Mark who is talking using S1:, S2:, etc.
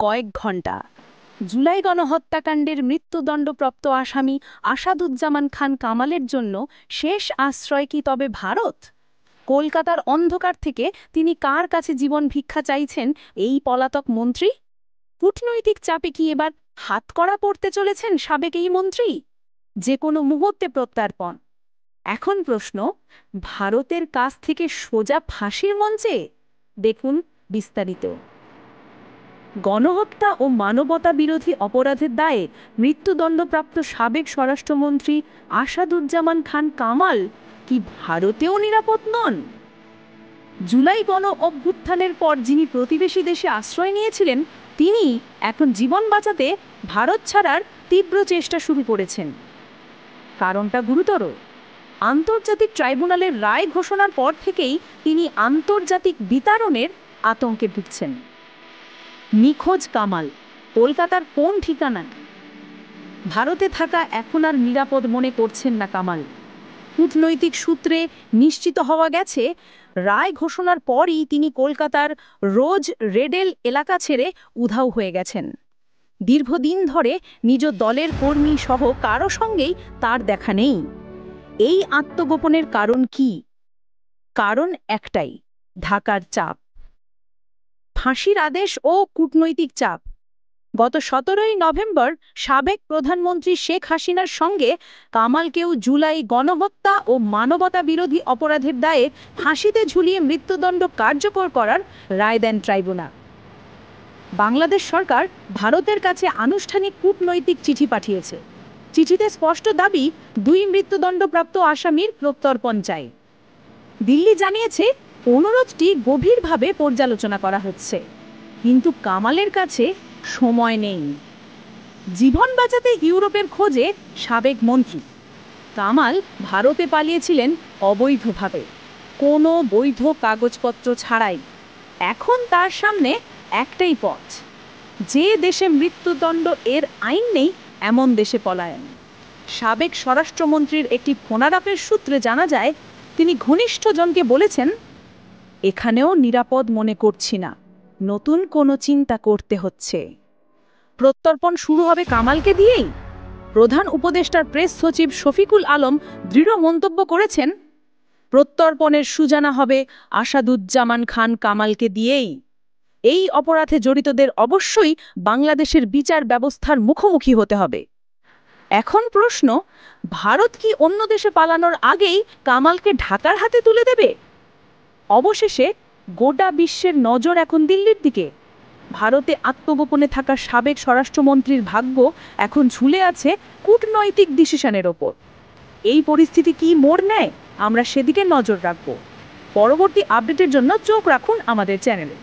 S1: কয়েক ঘণ্টা। জুলাই গণহত্যাকাণ্ডের মৃত্যুদণ্ডপ্রাপ্ত আসামি আসাদুজ্জামান খান কামালের জন্য শেষ আশ্রয় কি তবে ভারত? কলকাতার অন্ধকার থেকে তিনি কার কাছে জীবন ভিক্ষা চাইছেন এই পলাতক মন্ত্রী? কূটনৈতিক চাপে কি এবার হাতকড়া পড়তে চলেছেন সাবেক এই মন্ত্রী? যে কোনো মুহূর্তে প্রত্যার্পণ। এখন প্রশ্ন, ভারতের কাছ থেকে সোজা ফাঁসির মঞ্চে? দেখুন বিস্তারিত। গণহত্যা ও মানবতা বিরোধী অপরাধের দায়ে মৃত্যুদণ্ডপ্রাপ্ত সাবেক স্বরাষ্ট্রমন্ত্রী আসাদুজ্জামান খান কামাল কি ভারতেও নিরাপদ নন? জুলাই গণ অভ্যুত্থানের পর যিনি প্রতিবেশী দেশে আশ্রয় নিয়েছিলেন, তিনি এখন জীবন বাঁচাতে ভারত ছাড়ার তীব্র চেষ্টা শুরু করেছেন। কারণটা গুরুতর। আন্তর্জাতিক ট্রাইব্যুনালের রায় ঘোষণার পর থেকেই তিনি আন্তর্জাতিক বিতাড়নের আতঙ্কে ভুগছেন। নিখোঁজ কামাল কলকাতার কোন ঠিকানা? ভারতে থাকা এখন আর নিরাপদ মনে করছেন না কামাল। কূটনৈতিক সূত্রে নিশ্চিত হওয়া গেছে, রায় ঘোষণার পরই তিনি কলকাতার রোজ রেডেল এলাকা ছেড়ে উধাও হয়ে গেছেন। দীর্ঘদিন ধরে নিজ দলের কর্মী সহ কারো সঙ্গেই তার দেখা নেই। এই আত্মগোপনের কারণ কি? কারণ একটাই, ঢাকার চাপ। ফাঁসির আদেশ ও কূটনৈতিক চাপ। গত 17ই নভেম্বর সাবেক প্রধানমন্ত্রী শেখ হাসিনার সঙ্গে কামালকেও জুলাই গণহত্যা ও মানবতা বিরোধী অপরাধের দায়ে ফাঁসিতে ঝুলিয়ে মৃত্যুদণ্ড কার্যকর করার রায় দেন ট্রাইব্যুনাল। বাংলাদেশ সরকার ভারতের কাছে আনুষ্ঠানিক কূটনৈতিক চিঠি পাঠিয়েছে। চিঠিতে স্পষ্ট দাবি, 2 মৃত্যুদণ্ডপ্রাপ্ত আসামির প্রত্যর্পণ চাই। দিল্লি জানিয়েছে, অনুরোধটি গভীরভাবে পর্যালোচনা করা হচ্ছে, কিন্তু কামালের কাছে সময় নেই। জীবন বাঁচাতে ইউরোপের খোঁজে সাবেক মন্ত্রী। কামাল ভারতে পালিয়েছিলেন অবৈধভাবে, কোনো বৈধ কাগজপত্র ছাড়াই। এখন তার সামনে একটাই পথ, যে দেশে মৃত্যুদণ্ড এর আইন নেই এমন দেশে পলায়ন। সাবেক স্বরাষ্ট্রমন্ত্রীর একটি ফোনালাপের সূত্রে জানা যায়, তিনি ঘনিষ্ঠজনকে বলেছেন, এখানেও নিরাপদ মনে করছি না, নতুন কোনো চিন্তা করতে হচ্ছে। প্রত্যর্পণ শুরু হবে কামালকে দিয়েই। প্রধান উপদেষ্টার প্রেস সচিব শফিকুল আলম দৃঢ় মন্তব্য করেছেন, প্রত্যর্পণের সূচনা হবে আসাদুজ্জামান খান কামালকে দিয়েই। এই অপরাধে জড়িতদের অবশ্যই বাংলাদেশের বিচার ব্যবস্থার মুখোমুখি হতে হবে। এখন প্রশ্ন, ভারত কি অন্য দেশে পালানোর আগেই কামালকে ঢাকার হাতে তুলে দেবে? অবশেষে গোটা বিশ্বের নজর এখন দিল্লির দিকে। ভারতে আত্মগোপনে থাকা সাবেক স্বরাষ্ট্রমন্ত্রীর ভাগ্য এখন ঝুলে আছে কূটনৈতিক ডিসিশনের ওপর। এই পরিস্থিতি কি মোড় নেয়, আমরা সেদিকে নজর রাখব। পরবর্তী আপডেটের জন্য চোখ রাখুন আমাদের চ্যানেলে।